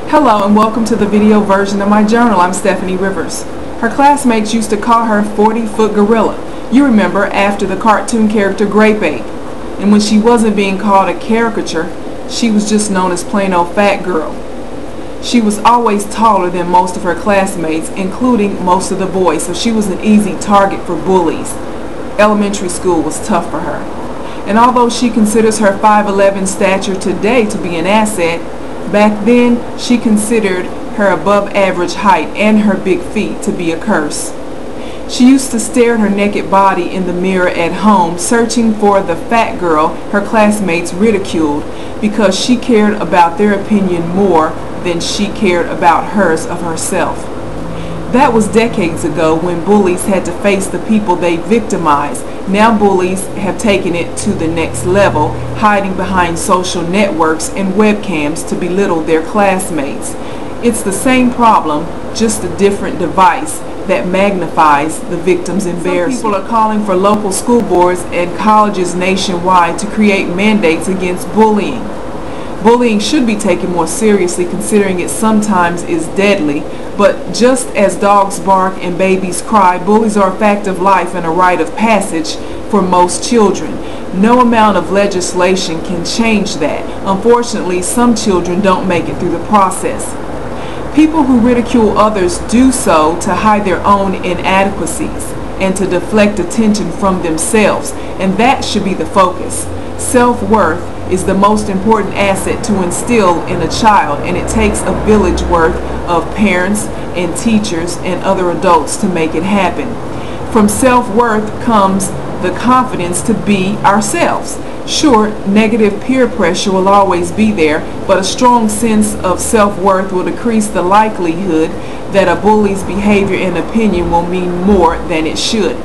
Hello and welcome to the video version of my journal. I'm Stephanie Rivers. Her classmates used to call her 40-foot gorilla. You remember, after the cartoon character Grape Ape. And when she wasn't being called a caricature, she was just known as plain old fat girl. She was always taller than most of her classmates, including most of the boys, so she was an easy target for bullies. Elementary school was tough for her. And although she considers her 5'11" stature today to be an asset, back then she considered her above average height and her big feet to be a curse. She used to stare at her naked body in the mirror at home, searching for the fat girl her classmates ridiculed because she cared about their opinion more than she cared about hers of herself. That was decades ago, when bullies had to face the people they victimized. Now bullies have taken it to the next level, hiding behind social networks and webcams to belittle their classmates. It's the same problem, just a different device that magnifies the victim's embarrassment. Some people are calling for local school boards and colleges nationwide to create mandates against bullying. Bullying should be taken more seriously, considering it sometimes is deadly. But just as dogs bark and babies cry, bullies are a fact of life and a rite of passage for most children. No amount of legislation can change that. Unfortunately, some children don't make it through the process. People who ridicule others do so to hide their own inadequacies and to deflect attention from themselves, and that should be the focus. Self-worth is the most important asset to instill in a child, and it takes a village worth of parents and teachers and other adults to make it happen. From self-worth comes the confidence to be ourselves. Sure, negative peer pressure will always be there, but a strong sense of self-worth will decrease the likelihood that a bully's behavior and opinion will mean more than it should.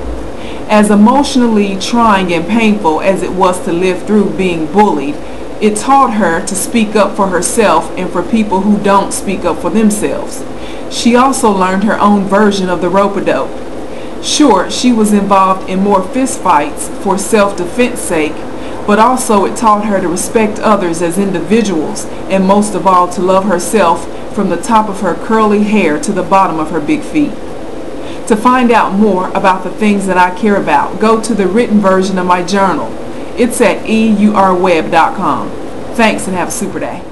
As emotionally trying and painful as it was to live through being bullied, it taught her to speak up for herself and for people who don't speak up for themselves. She also learned her own version of the rope-a-dope. Sure, she was involved in more fistfights for self-defense sake, but also it taught her to respect others as individuals, and most of all to love herself from the top of her curly hair to the bottom of her big feet. To find out more about the things that I care about, go to the written version of my journal. It's at eurweb.com. Thanks and have a super day.